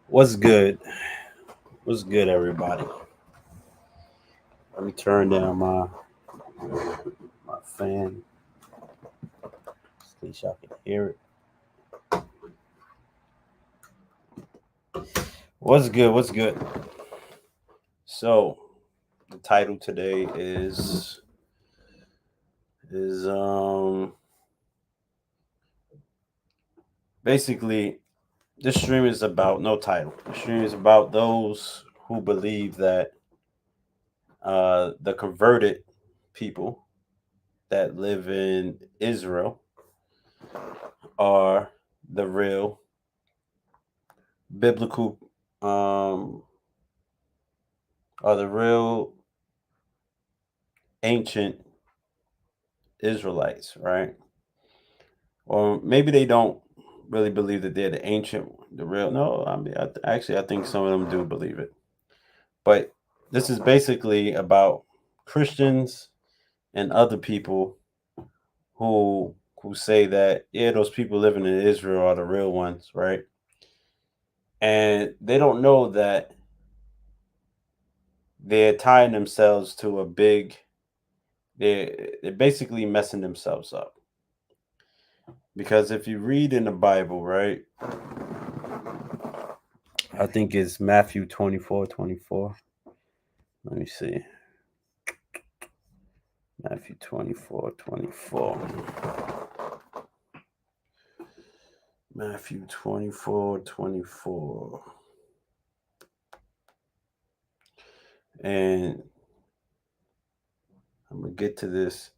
What's good? What's good, everybody? Let me turn down my fan in case y'all can hear it. What's good? What's good? So, the title today is basically this stream is about no title. The stream is about those who believe that the converted people that live in Israel are the real biblical um are the real ancient Israelites, right? Or maybe they don't really believe that they're the ancient, the real. No, I mean, actually, I think some of them do believe it. But this is basically about Christians and other people who who say that yeah, those people living in Israel are the real ones, right? And they don't know that they're tying themselves to a big. They're basically messing themselves up because if you read in the Bible, right? I think it's Matthew 24:24. Let me see. Matthew 24:24. Matthew 24:24. And I'm gonna get to this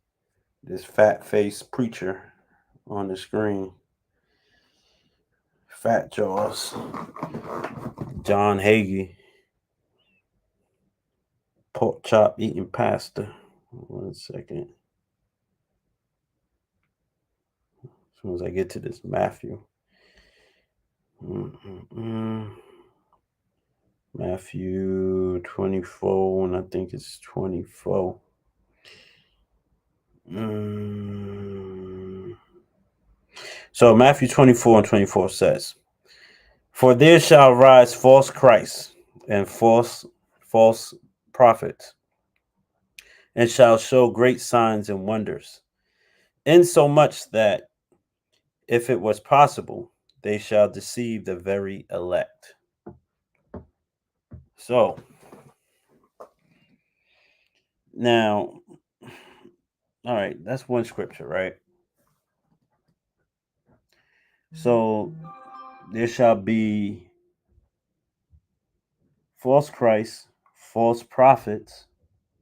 fat faced preacher on the screen. Fat Jaws. John Hagee. Pork chop eating pastor. 1 second. As soon as I get to this Matthew. Matthew 24, and I think it's 24. So Matthew 24:24 says, "For there shall rise false Christs and false prophets, and shall show great signs and wonders, insomuch that if it was possible, they shall deceive the very elect." So now, all right, that's one scripture, right? So there shall be false Christs, false prophets,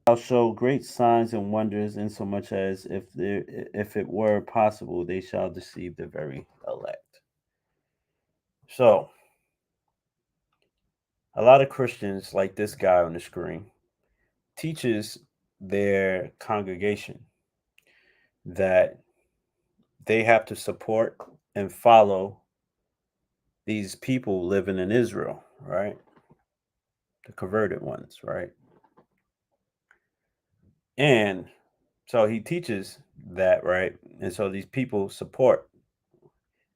shall show great signs and wonders, insomuch as if it were possible, they shall deceive the very elect. So a lot of Christians, like this guy on the screen, teaches their congregation that they have to support and follow these people living in Israel, right? The converted ones, right? And so he teaches that, right? And so these people support.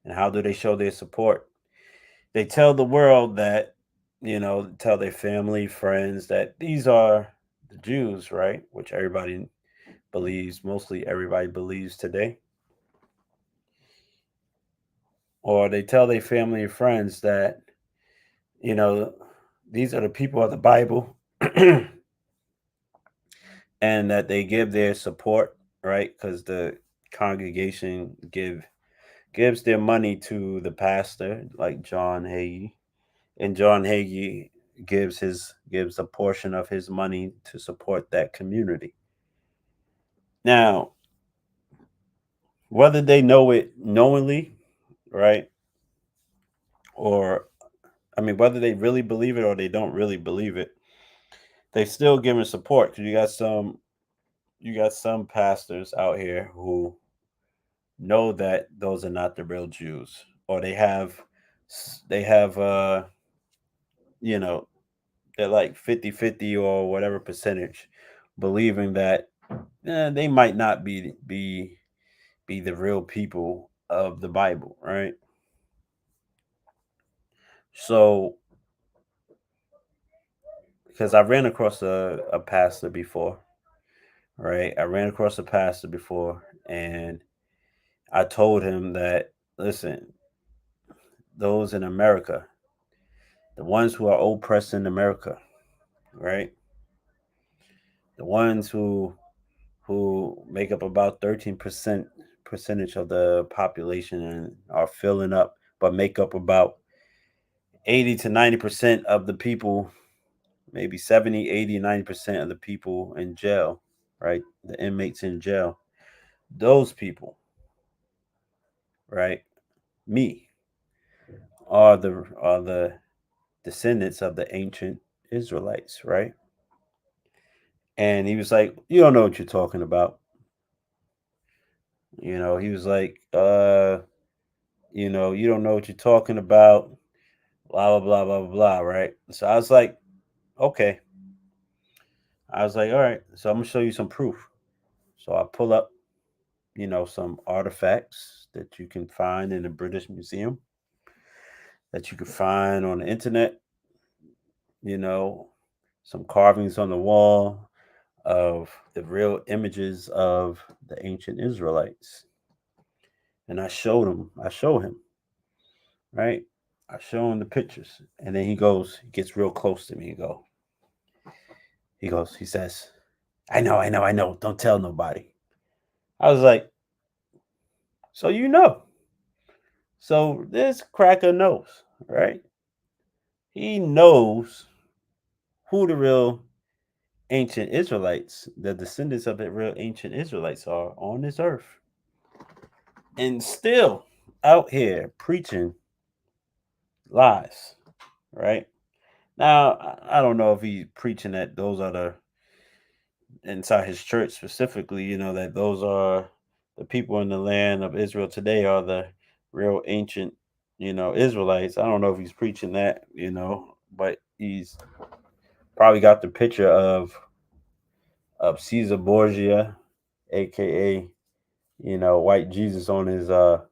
And how do they show their support? They tell the world that, tell their family, friends that these are the Jews, right? Which everybody believes, mostly everybody believes today. Or they tell their family and friends that, you know, these are the people of the Bible and that they give their support, right? Because the congregation gives their money to the pastor, like John Hagee, and John Hagee gives a portion of his money to support that community. Now, whether they know it knowingly, right, or I mean, whether they really believe it or they don't really believe it, they still giving support because you got some pastors out here who know that those are not the real Jews, or they have you know they're like 50-50 or whatever percentage believing that they might not be the real people of the Bible, right? So, because I ran across a pastor before, right? I ran across a pastor before, and I told him that, listen, those in America, the ones who are oppressed in America, right? The ones who make up about 13% percentage of the population and are filling up, but make up about 80 to 90% of the people, maybe 70, 80, 90% of the people in jail, right? The inmates in jail. Those people, right? Me are the descendants of the ancient Israelites, right? And he was like, "You don't know what you're talking about." He was like, you don't know what you're talking about, blah blah blah blah blah, right? So I was like, okay. I was like, all right, so I'm gonna show you some proof. So I pull up, some artifacts that you can find in the British Museum, that you can find on the internet, you know, some carvings on the wall of the real images of the ancient Israelites. And I show him, right? I show him the pictures. And then he gets real close to me and he says, I know, I know, I know. Don't tell nobody. I was like, so you know. So this cracker knows, right? He knows who the real ancient Israelites, the descendants of the real ancient Israelites are on this earth. And still out here preaching lies, right? Now, I don't know if he's preaching that those are the, inside his church specifically, that those are the people in the land of Israel today are the real ancient, Israelites. I don't know if he's preaching that, but he's probably got the picture of Caesar Borgia, aka, white Jesus on his or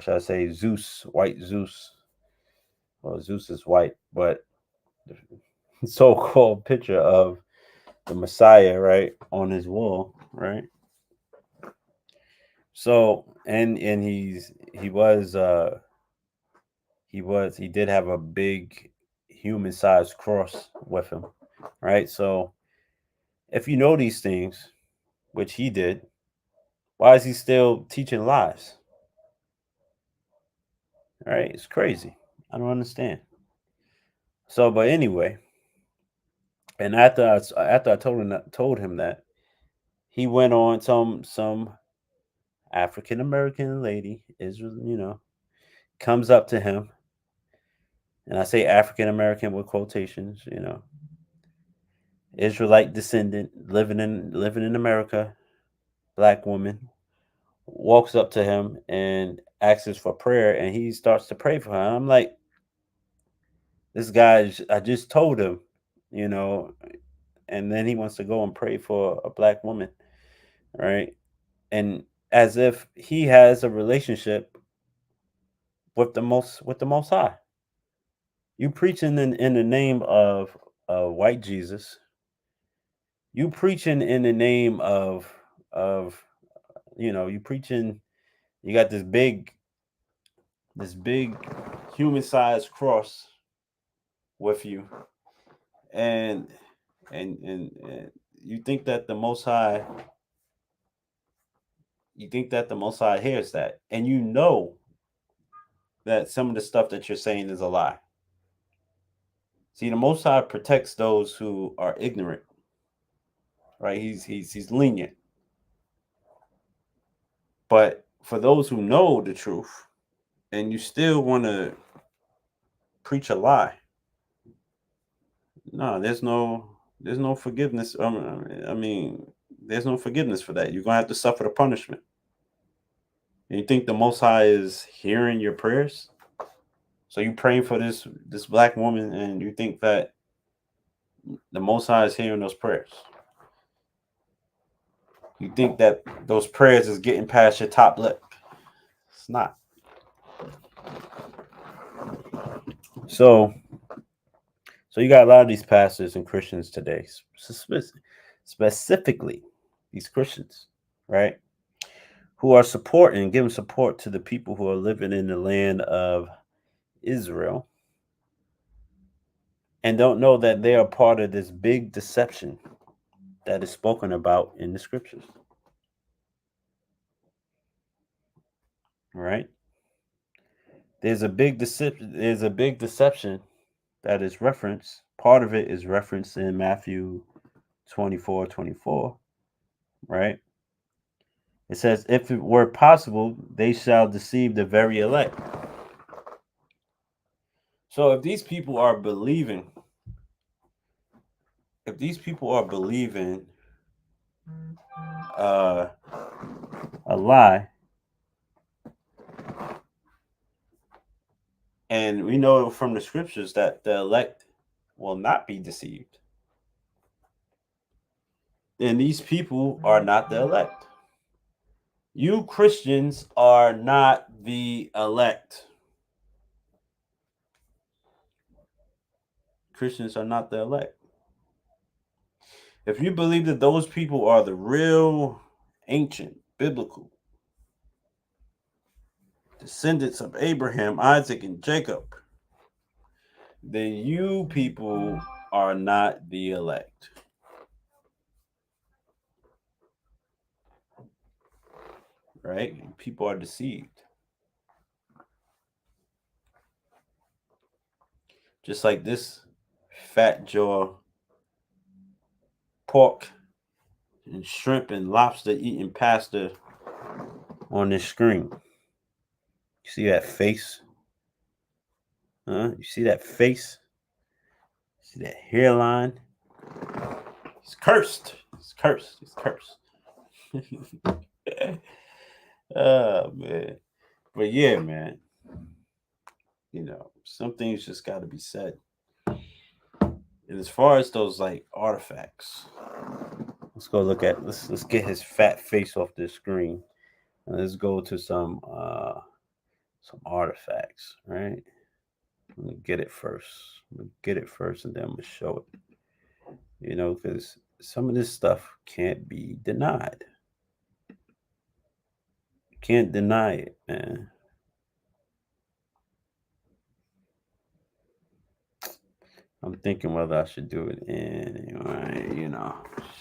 should I say Zeus, white Zeus. Well, Zeus is white, but the so-called picture of the Messiah, right, on his wall, right? So, and he did have a big human-sized cross with him, right? So, if you know these things, which he did, why is he still teaching lies? Right? It's crazy. I don't understand. So, but anyway, and after I told him that, he went on, some African American lady, Israel, comes up to him, and I say African American with quotations, Israelite descendant, living in America, black woman, walks up to him and asks for prayer, and he starts to pray for her. And I'm like, this guy, I just told him, you know, and then he wants to go and pray for a black woman, right? And as if he has a relationship with the most high. You preaching in the name of white Jesus. You preaching in the name of you preaching. You got this big human sized cross with you, and and you think that the Most High, hears that, and you know that some of the stuff that you're saying is a lie. See, the Most High protects those who are ignorant, right? He's lenient, but for those who know the truth, and you still want to preach a lie, no, there's no forgiveness. I mean, there's no forgiveness for that. You're gonna have to suffer the punishment. And you think the Most High is hearing your prayers? So you praying for this black woman, and you think that the Most High is hearing those prayers? You think that those prayers is getting past your top lip? It's not. So you got a lot of these pastors and Christians today, specifically these Christians, right? Who are supporting, giving support to the people who are living in the land of Israel and don't know that they are part of this big deception that is spoken about in the scriptures, right? There's a big deception that is referenced. Part of it is referenced in Matthew 24:24, right? It says, if it were possible, they shall deceive the very elect. So if these people are believing uh, a lie, and we know from the scriptures that the elect will not be deceived, then these people are not the elect. You Christians are not the elect. Christians are not the elect. If you believe that those people are the real ancient biblical descendants of Abraham, Isaac, and Jacob, then you people are not the elect. Right? People are deceived. Just like this fat jaw pork and shrimp and lobster eating pastor on this screen. You see that face? Huh? You see that face? See that hairline? He's cursed. He's cursed. He's cursed. Oh man. But yeah, man. Some things just gotta be said. And as far as those like artifacts, let's get his fat face off this screen. And let's go to some artifacts, right? Let me get it first. And then I'm gonna show it. Because some of this stuff can't be denied. Can't deny it, man. I'm thinking whether I should do it anyway.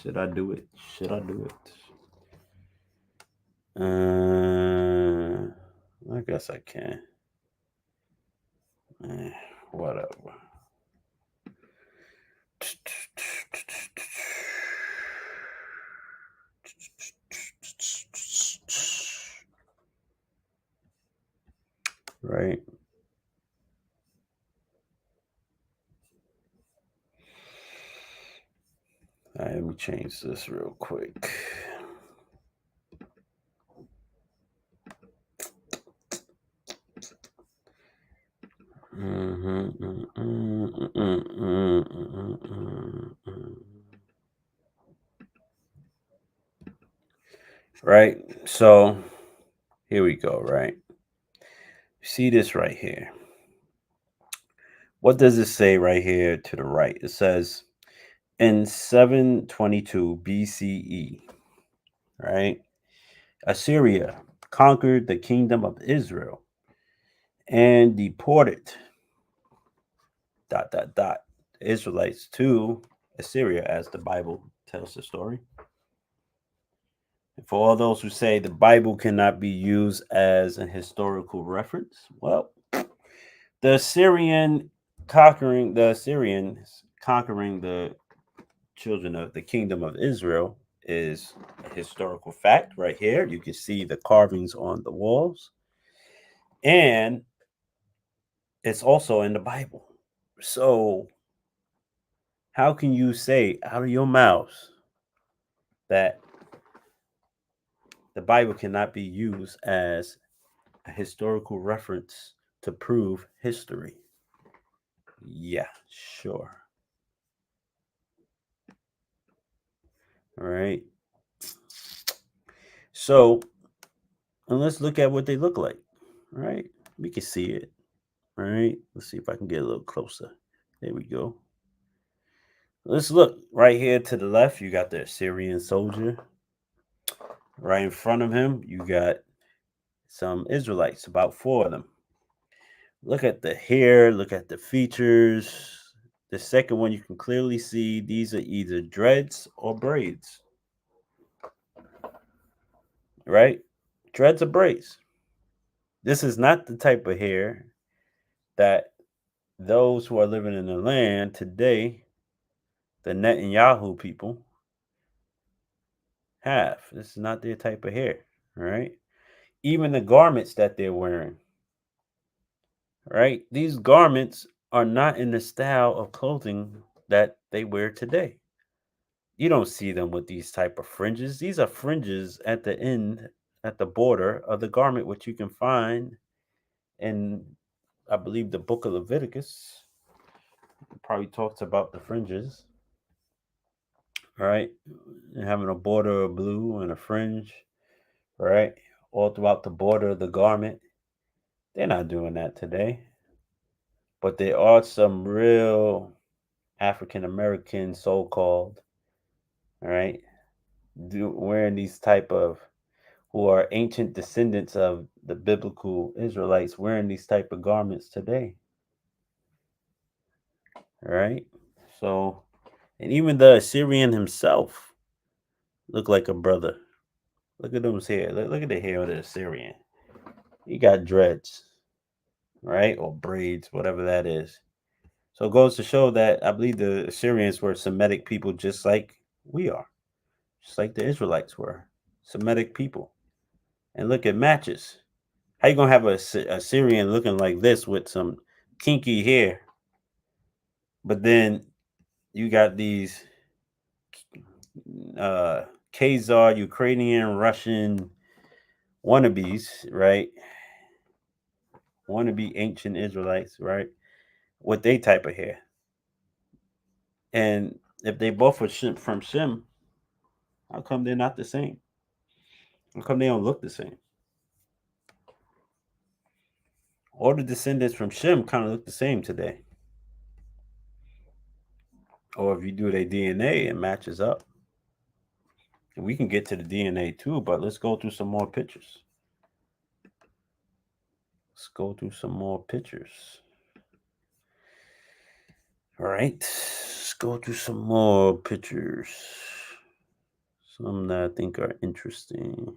Should I do it? Should I do it? I guess I can. Whatever. Right. All right, let me change this real quick. Right. So here we go. Right. See this right here. What does it say right here to the right? It says in 722 BCE, right? Assyria conquered the kingdom of Israel and deported the Israelites to Assyria, as the Bible tells the story. And for all those who say the Bible cannot be used as a historical reference, well, the Assyrians conquering the children of the kingdom of Israel is a historical fact right here. You can see the carvings on the walls, and it's also in the Bible. So, how can you say out of your mouths that the Bible cannot be used as a historical reference to prove history? Yeah, sure. All right. So, and let's look at what they look like. Right? We can see it. All right. Let's see if I can get a little closer. There we go. Let's look right here to the left. You got the Assyrian soldier. Right in front of him, you got some Israelites, about four of them. Look at the hair, look at the features. The second one, you can clearly see these are either dreads or braids, right? Dreads or braids. This is not the type of hair that those who are living in the land today, the Netanyahu people, have. This is not their type of hair, right? Even the garments that they're wearing, right? These garments are not in the style of clothing that they wear today. You don't see them with these type of fringes. These are fringes at the end, at the border of the garment, which you can find in, I believe, the book of Leviticus. It probably talks about the fringes, right? And having a border of blue and a fringe, right? All throughout the border of the garment. They're not doing that today. But there are some real African American so called, all right, wearing these type of, who are ancient descendants of the biblical Israelites, wearing these type of garments today. All right. So, and even the Assyrian himself looked like a brother. Look at his hair. Look at the hair of the Assyrian. He got dreads, right? Or braids, whatever that is. So it goes to show that I believe the Assyrians were Semitic people just like we are, just like the Israelites were Semitic people. And look at matches. How you gonna have a Syrian looking like this with some kinky hair, but then you got these uh Khazar, Ukrainian, Russian wannabes, right? Wannabe ancient Israelites, right? With they type of hair. And if they both are from Shem, how come they're not the same? How come they don't look the same? All the descendants from Shem kind of look the same today. Or if you do their DNA, it matches up. And we can get to the DNA too, but let's go through some more pictures. Let's go through some more pictures. All right. Let's go through some more pictures. Some that I think are interesting.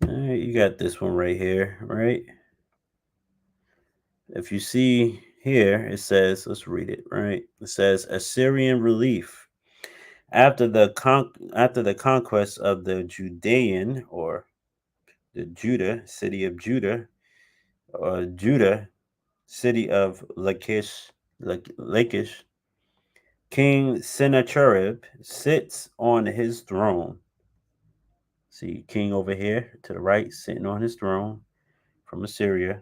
All right, you got this one right here, right? If you see here, it says, let's read it, right? It says Assyrian relief. After the conquest of the Judean, or the Judah, city of Judah, or Judah, city of Lachish, King Sennacherib sits on his throne. See, king over here to the right, sitting on his throne from Assyria,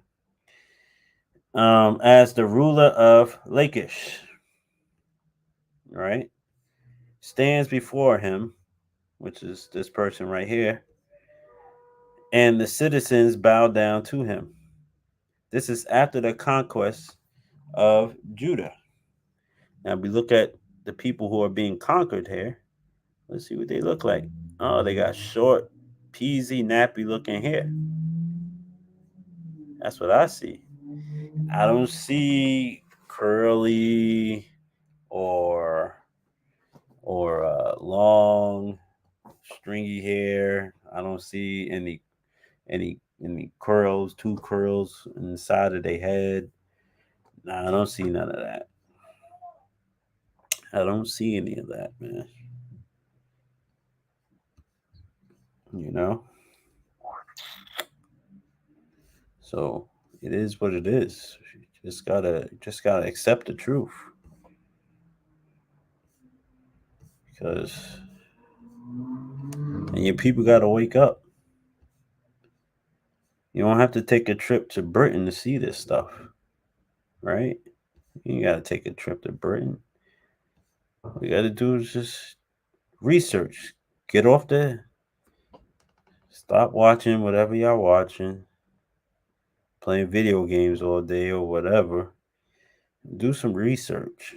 as the ruler of Lachish, right? Stands before him, which is this person right here, and the citizens bow down to him. This is after the conquest of Judah. Now we look at the people who are being conquered here. Let's see what they look like. Oh, they got short, peasy, nappy looking hair. That's what I see. I don't see curly or long, stringy hair. I don't see any curls, two curls inside of their head. Nah, I don't see none of that. I don't see any of that, man. You know? So it is what it is. You just gotta accept the truth. Because and your people gotta wake up. You don't have to take a trip to Britain to see this stuff, right? You gotta take a trip to Britain. All you gotta do is just research. Get off there. Stop watching whatever y'all watching playing video games all day or whatever. Do some research.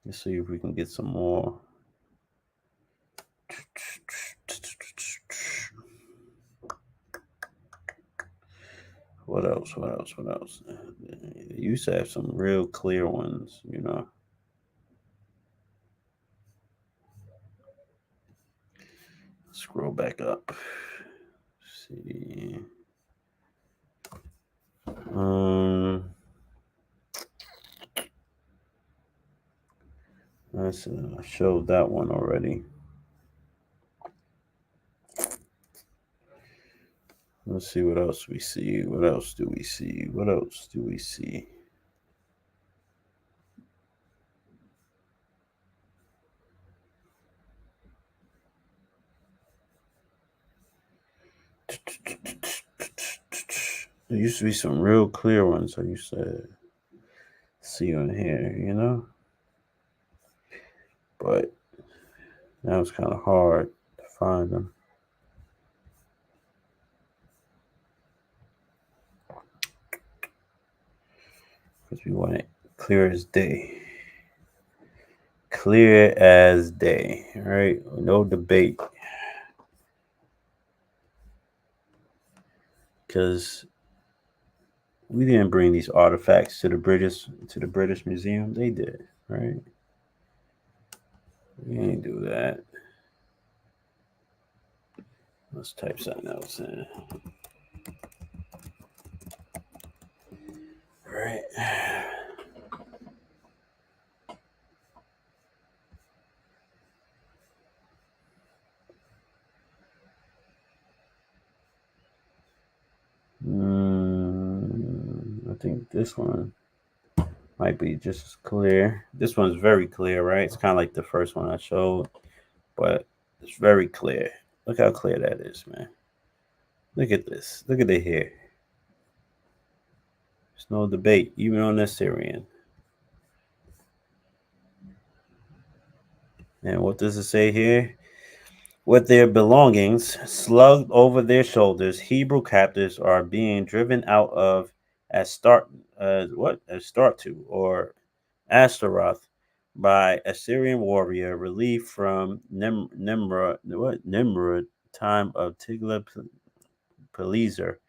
Let's see if we can get some more. What else? What else? What else? They used to have some real clear ones, you know. Scroll back up. Let's see. I showed that one already. Let's see what else we see. What else do we see? What else do we see? There used to be some real clear ones I used to see on here, you know? But now it's kind of hard to find them. Because we want it clear as day. Clear as day, right? No debate. Because we didn't bring these artifacts to the British Museum. They did, right? We ain't do that. Let's type something else in. All right. I think this one might be just as clear. This one's very clear, right? It's kind of like the first one I showed, but it's very clear. Look how clear that is, man. Look at this. Look at the hair. There's no debate, even on the Syrian. And what does it say here? With their belongings slugged over their shoulders, Hebrew captives are being driven out of Astartu or Ashtaroth by Assyrian warrior relieved from Nimrod time of Tiglath-Pileser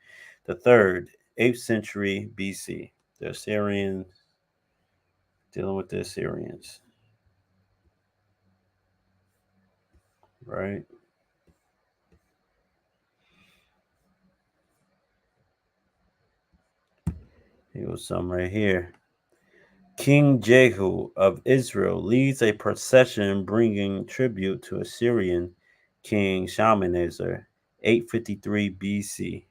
the third, 8th century BC. The Assyrians dealing with the Assyrians, right? Here was some right here. King Jehu of Israel leads a procession bringing tribute to Assyrian King Shalmaneser, 853 BC.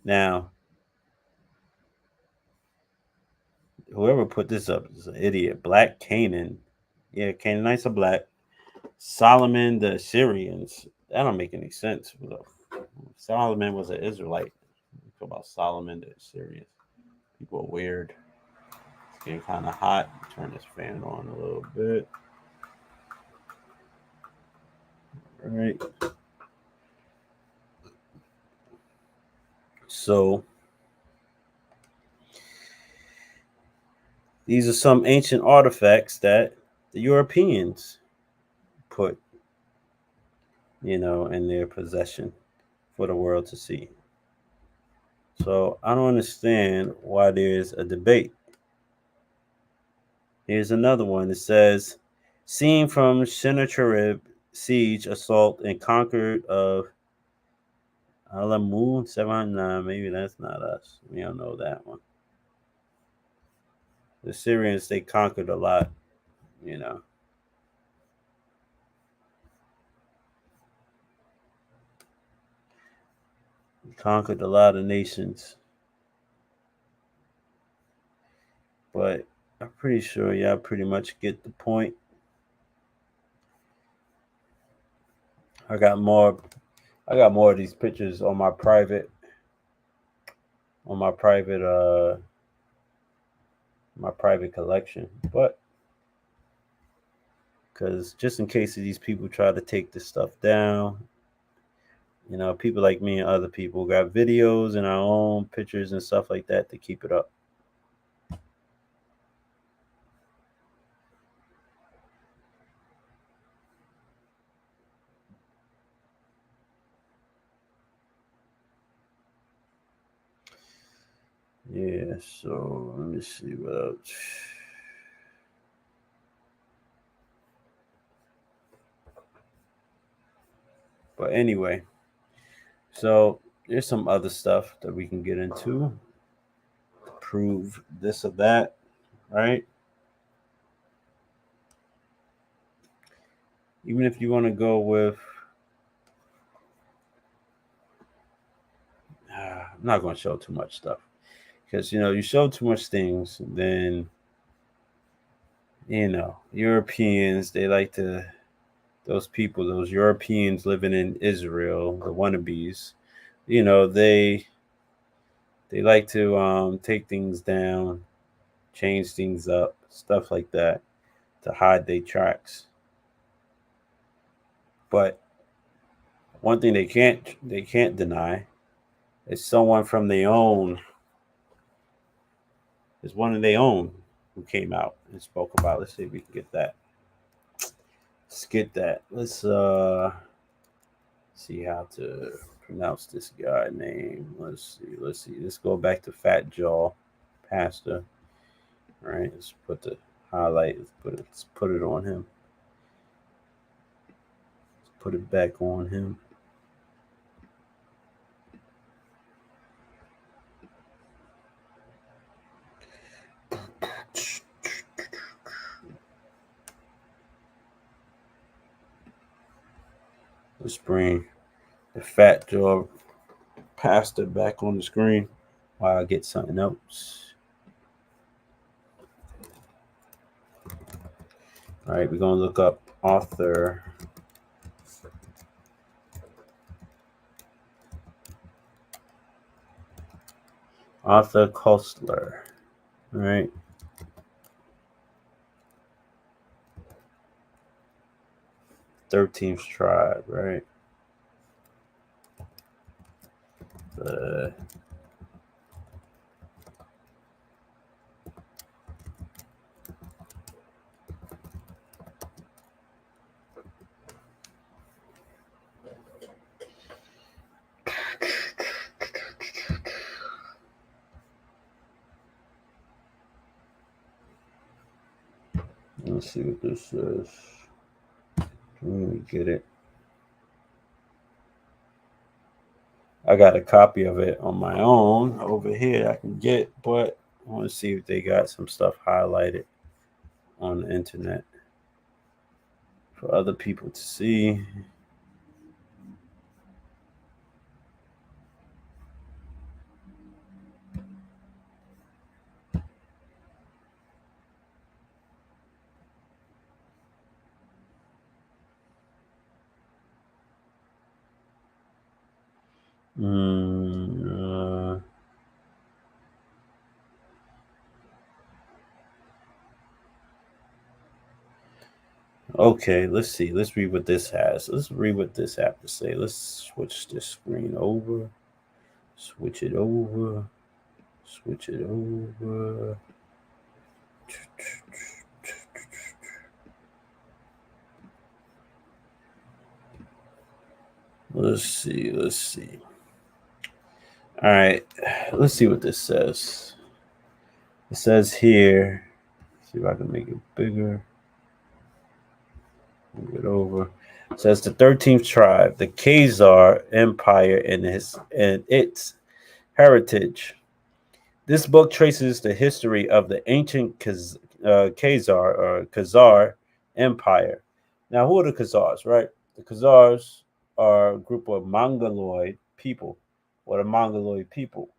Now, whoever put this up is an idiot. Black Canaan. Yeah, Canaanites are black. Solomon, the Assyrians. That don't make any sense. Solomon was an Israelite. Talk about Solomon, the Assyrians. People are weird. It's getting kind of hot. Turn this fan on a little bit. All right. So these are some ancient artifacts that the Europeans put, in their possession for the world to see. So I don't understand why there's a debate. Here's another one. It says, seen from Sennacherib siege, assault, and conquered of Alamun 709. Maybe that's not us. We don't know that one. The Syrians, they conquered a lot, Conquered a lot of nations. But I'm pretty sure y'all pretty much get the point. I got more of these pictures on my private my private collection. But because just in case these people try to take this stuff down, people like me and other people got videos and our own pictures and stuff like that to keep it up. Yeah, so let me see what else. But anyway, so there's some other stuff that we can get into to prove this or that, right? Even if you want to go with, I'm not going to show too much stuff because you show too much things, then Europeans, they like to, those people, those Europeans living in Israel, the wannabes, they like to take things down, change things up, stuff like that, to hide their tracks. But one thing they can't deny is someone from their own, is one of their own who came out and spoke about. Let's see if we can get that. Let's get that. Let's see how to pronounce this guy name. Let's see. Let's go back to Fat Jaw Pastor. All right, let's put the highlight. Let's put it on him. Let's put it back on him. Let's bring the Fat Jaw Pastor back on the screen while I get something else. All right, we're gonna look up Arthur Koestler. All right. "13th Tribe," right? Let's see what this says. Let me get it. I got a copy of it on my own over here I can get, but I want to see if they got some stuff highlighted on the internet for other people to see. Okay, let's see. Let's read what this has. Let's read what this have to say. Let's switch this screen over. Switch it over. Switch it over. Let's see. Let's see. All right. Let's see what this says. It says here. See if I can make it bigger. Move it over. It says the 13th tribe, the Khazar Empire, and its heritage. This book traces the history of the ancient Khazar Empire. Now, who are the Khazars, right? The Khazars are a group of Mongoloid people, or the Mongoloid people,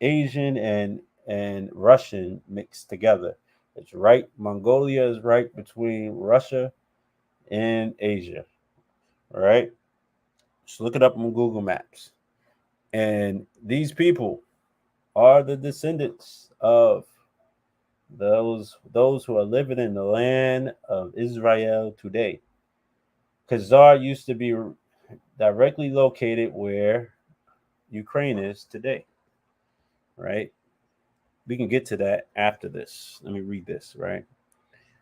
Asian and Russian mixed together. It's right. Mongolia is right between Russia and Asia. All right. Just look it up on Google Maps. And these people are the descendants of those who are living in the land of Israel today. Khazar used to be directly located where Ukraine is today, right? We can get to that after this. Let me read this, right?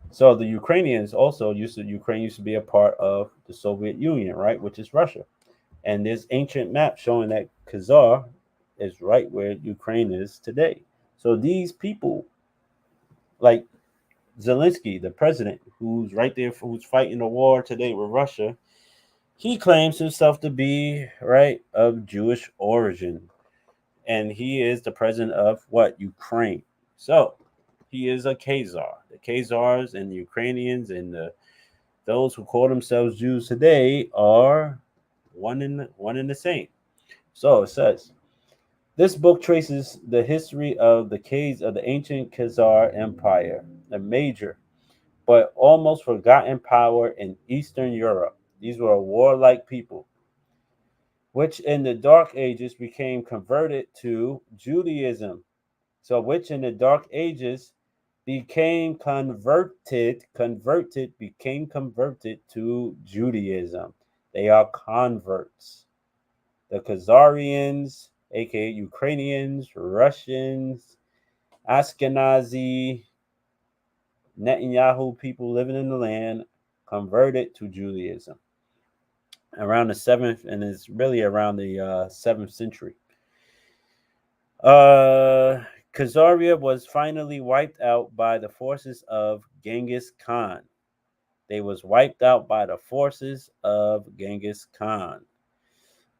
So the Ukrainians also Ukraine used to be a part of the Soviet Union, right, which is Russia. And there's ancient maps showing that Khazar is right where Ukraine is today. So these people, like Zelensky, the president, who's right there, who's fighting the war today with Russia, he claims himself to be right of Jewish origin, and he is the president of what, Ukraine. So he is a Khazar. The Khazars and the Ukrainians and those who call themselves Jews today are one in the same. So it says this book traces the history of the Khaz of the ancient Khazar Empire, a major but almost forgotten power in Eastern Europe. These were a warlike people, which in the Dark Ages became converted to Judaism. So, which in the Dark Ages became converted to Judaism. They are converts. The Khazarians, aka Ukrainians, Russians, Ashkenazi, Netanyahu people living in the land converted to Judaism around the seventh, and it's really around the 7th century. Khazaria was finally wiped out by the forces of Genghis Khan. They was wiped out by the forces of Genghis Khan.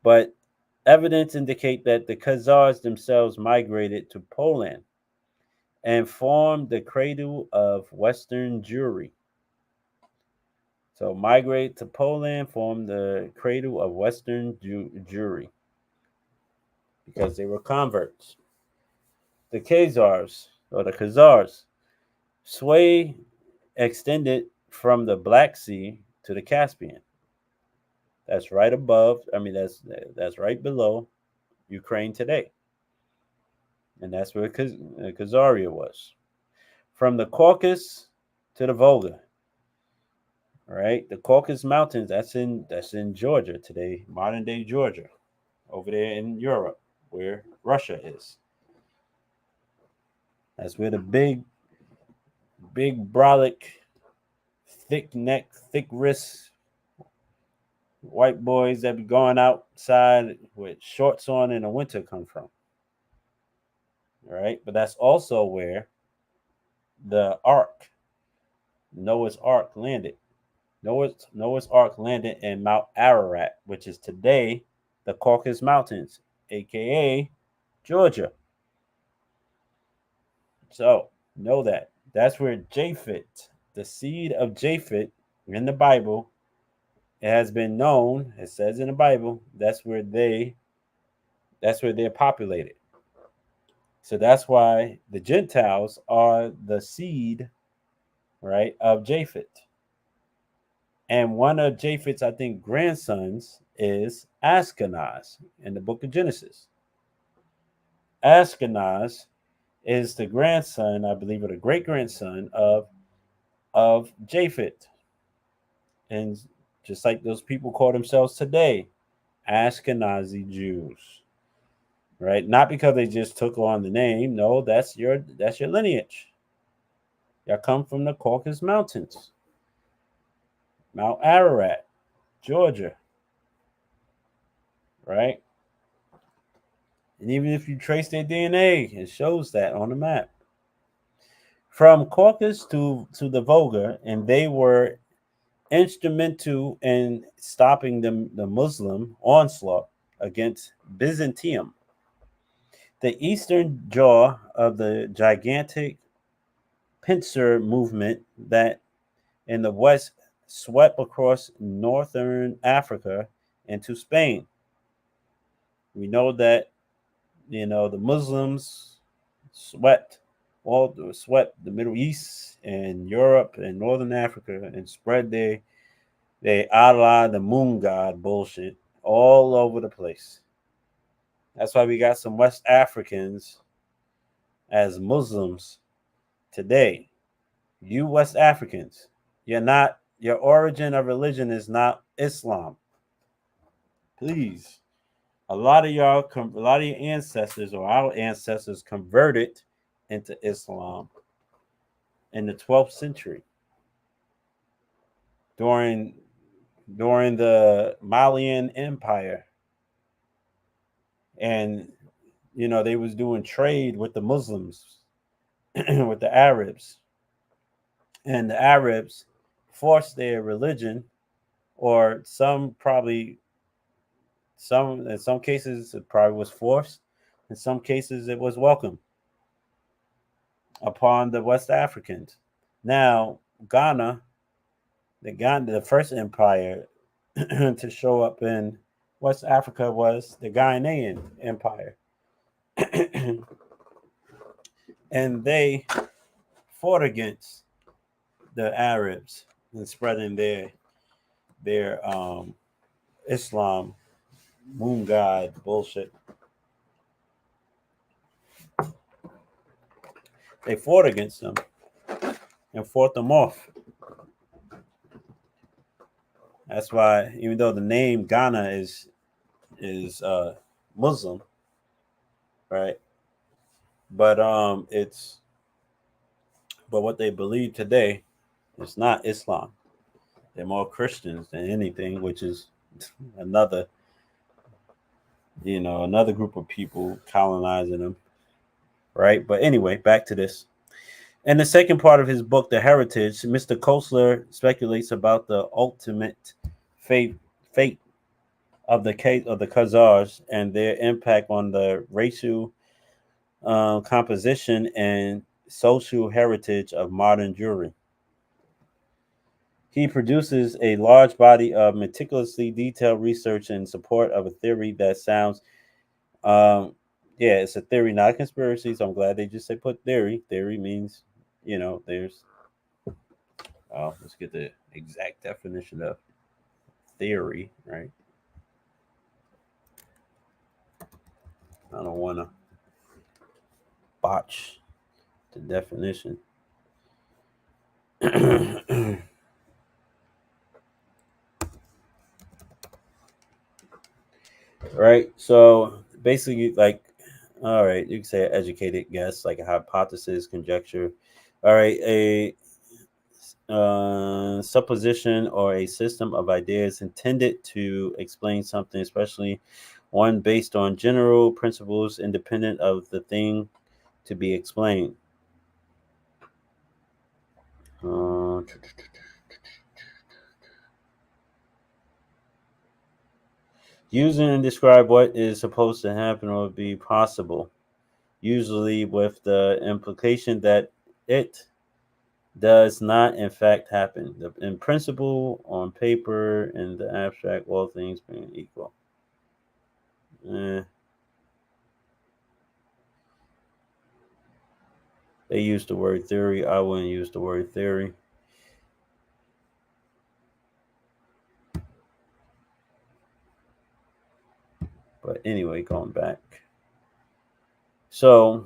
But evidence indicate that the Khazars themselves migrated to Poland and formed the cradle of Western Jewry. So migrate to Poland, formed the cradle of Western Jewry because they were converts. The Khazars sway extended from the Black Sea to the Caspian. That's right above. I mean, that's right below Ukraine today, and that's where Khazaria was. From the Caucasus to the Volga, right? The Caucasus Mountains. That's in Georgia today, modern day Georgia, over there in Europe, where Russia is. That's where the big brolic, thick neck, thick wrist white boys that be going outside with shorts on in the winter come from. Right? But that's also where the Ark, Noah's Ark, landed. Noah's Ark landed in Mount Ararat, which is today the Caucasus Mountains, aka Georgia. So know that. That's where Japhet, the seed of Japhet in the Bible, it has been known, it says in the Bible, that's where they're populated. So that's why the Gentiles are the seed, right, of Japhet. And one of Japhet's, I think, grandsons is Ashkenaz in the book of Genesis. Ashkenaz is the grandson, I believe, or the great grandson of Japhet. And just like those people call themselves today, Ashkenazi Jews. Right? Not because they just took on the name. No, that's your lineage. Y'all come from the Caucasus Mountains, Mount Ararat, Georgia. Right? And even if you trace their DNA, it shows that on the map. From Caucasus to the Volga, and they were instrumental in stopping the Muslim onslaught against Byzantium. The eastern jaw of the gigantic pincer movement that in the west swept across northern Africa into Spain. We know that the Muslims swept the Middle East and Europe and Northern Africa and spread their Allah, the moon god bullshit all over the place. That's why we got some West Africans as Muslims today, you West Africans, your origin of religion is not Islam. Please. A lot of your ancestors or our ancestors converted into Islam in the 12th century during during the Malian Empire, and they was doing trade with the Muslims, with the Arabs, and the Arabs forced their religion, or some in some cases it probably was forced, in some cases it was welcome upon the West Africans. Now, Ghana, the first empire to show up in West Africa was the Ghanaian Empire. And they fought against the Arabs and spreading their Islam, moon god bullshit. They fought against them and fought them off. That's why, even though the name Ghana is Muslim, right? But what they believe today is not Islam. They're more Christians than anything, which is another another group of people colonizing them, right? But anyway, back to this. In the second part of his book, The Heritage, Mr. Kostler speculates about the ultimate fate of the case of the Khazars and their impact on the racial composition and social heritage of modern Jewry. He produces a large body of meticulously detailed research in support of a theory that sounds, yeah, it's a theory, not a conspiracy. So I'm glad they just say put theory. Theory means, there's, let's get the exact definition of theory, right? I don't want to botch the definition. Right. So basically, like, all right, you can say an educated guess, like a hypothesis, conjecture. All right, a supposition or a system of ideas intended to explain something, especially one based on general principles independent of the thing to be explained. Using and describe what is supposed to happen or be possible, usually with the implication that it does not in fact happen. In principle, on paper, in the abstract, all things being equal. They use the word theory. I wouldn't use the word theory. But anyway, going back. So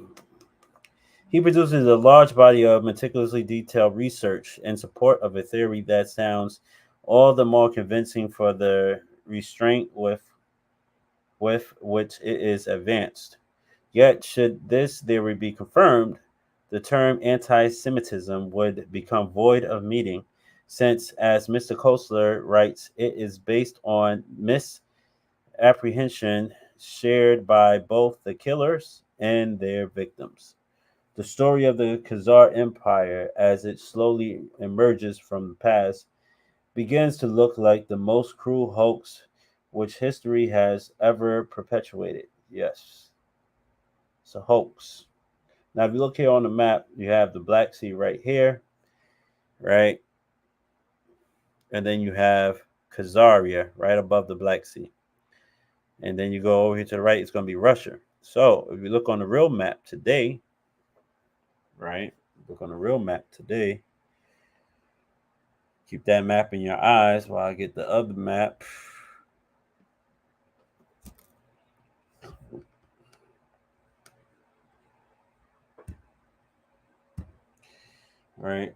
he produces a large body of meticulously detailed research in support of a theory that sounds all the more convincing for the restraint with which it is advanced. Yet, should this theory be confirmed, the term anti Semitism would become void of meaning, since, as Mr. Kostler writes, it is based on misapprehension shared by both the killers and their victims. The story of the Khazar Empire, as it slowly emerges from the past, begins to look like the most cruel hoax which history has ever perpetuated. Yes, it's a hoax. Now, if you look here on the map, you have the Black Sea right here, right? And then you have Khazaria right above the Black Sea. And then you go over here to the right, it's going to be Russia. So if you look on the real map today, right? Look on the real map today. Keep that map in your eyes while I get the other map. right?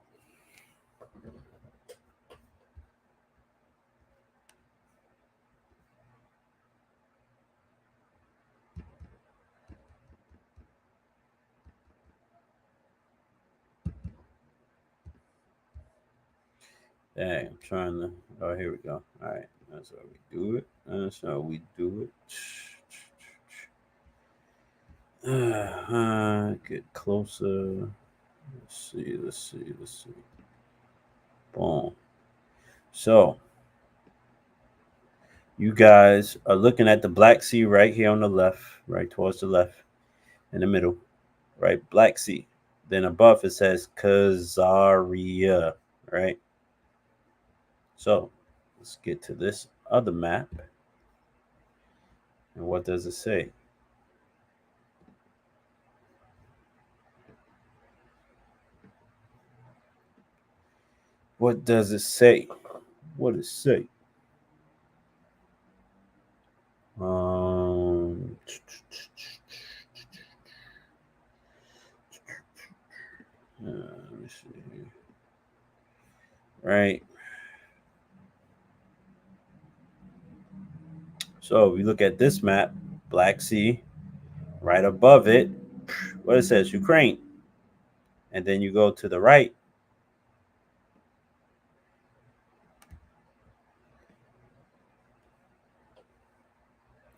Dang, I'm trying to. Oh, here we go. All right, that's how we do it. That's how we do it. Get closer. Let's see. Let's see. Let's see. Boom. So you guys are looking at the Black Sea right here on the left, right towards the left, in the middle, right? Black Sea. Then above it says Khazaria, right? So let's get to this other map. And what does it say? What does it say? What does it say? Um, let me see here. Right. So we look at this map, Black Sea, right above it, what it says, Ukraine. And then you go to the right.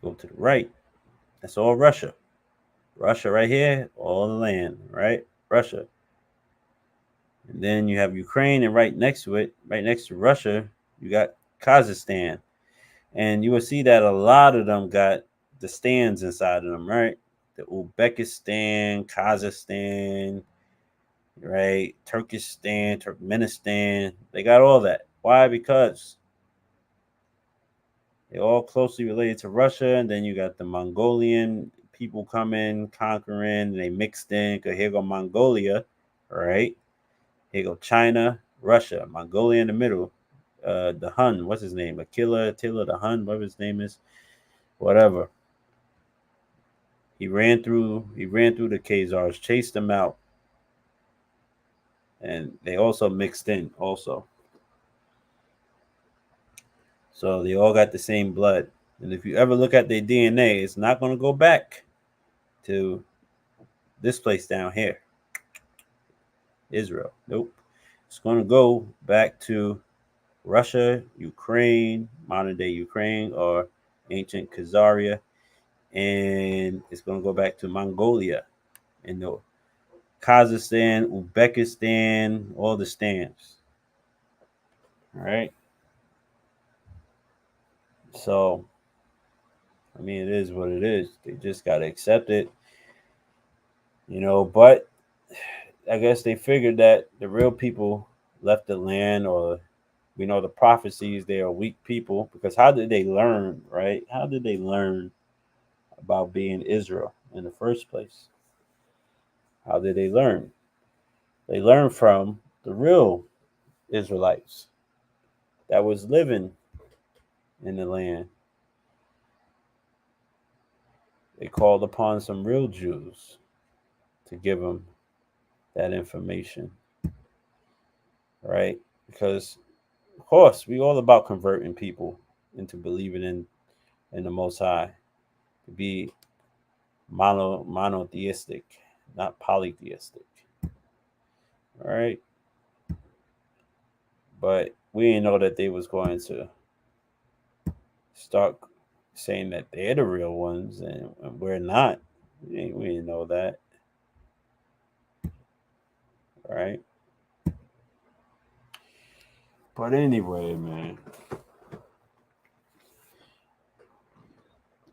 Go to the right. That's all Russia. Russia right here, all the land, right? Russia. And then you have Ukraine, and right next to it, right next to Russia, you got Kazakhstan. And you will see that a lot of them got the stands inside of them, right? The Uzbekistan, Kazakhstan, right? Turkestan, Turkmenistan. They got all that. Why? Because they're all closely related to Russia. And then you got the Mongolian people coming, conquering. They mixed in. Because here go Mongolia, right? Here go China, Russia, Mongolia in the middle. The Hun, what's his name? Attila the Hun, whatever his name is, whatever. He ran through the Khazars, chased them out, and they also mixed in also. So they all got the same blood. And if you ever look at their DNA, it's not going to go back to this place down here, Israel. Nope. It's going to go back to Russia, Ukraine, modern day Ukraine, or ancient Khazaria, and it's going to go back to Mongolia and the Kazakhstan, Uzbekistan, all the stands. All right. So, I mean, it is what it is. They just got to accept it, But I guess they figured that the real people left the land, or we know the prophecies, they are weak people. Because how did they learn, right? How did they learn about being Israel in the first place? How did they learn? They learned from the real Israelites that was living in the land. They called upon some real Jews to give them that information, right? Because of course we all about converting people into believing in the Most High, to be monotheistic, not polytheistic. All right, but we didn't know that they was going to start saying that they're the real ones and we're not. We didn't know that, right? But anyway, man,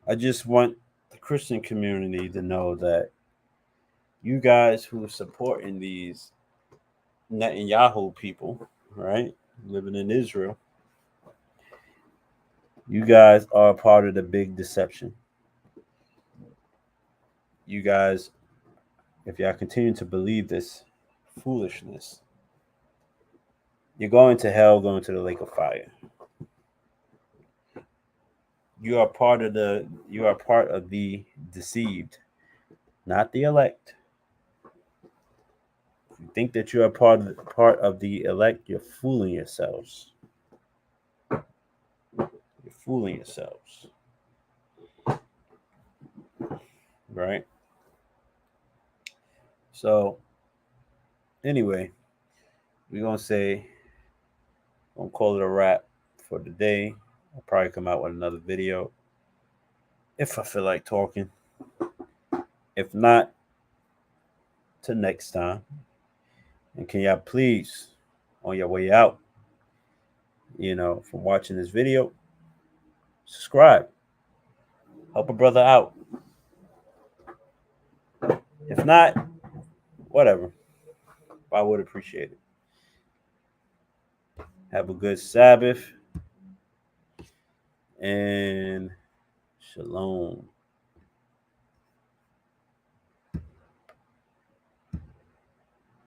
I just want the Christian community to know that you guys who are supporting these Netanyahu people, right, living in Israel, you guys are part of the big deception. You guys, if y'all continue to believe this foolishness, you're going to hell, going to the lake of fire. You are part of the deceived, not the elect. If you think that you are part of the elect, you're fooling yourselves. You're fooling yourselves. Right? So anyway, we're gonna call it a wrap for today. I'll probably come out with another video if I feel like talking. If not, till next time. And can y'all please, on your way out, from watching this video, subscribe. Help a brother out. If not, whatever. I would appreciate it. Have a good Sabbath and shalom.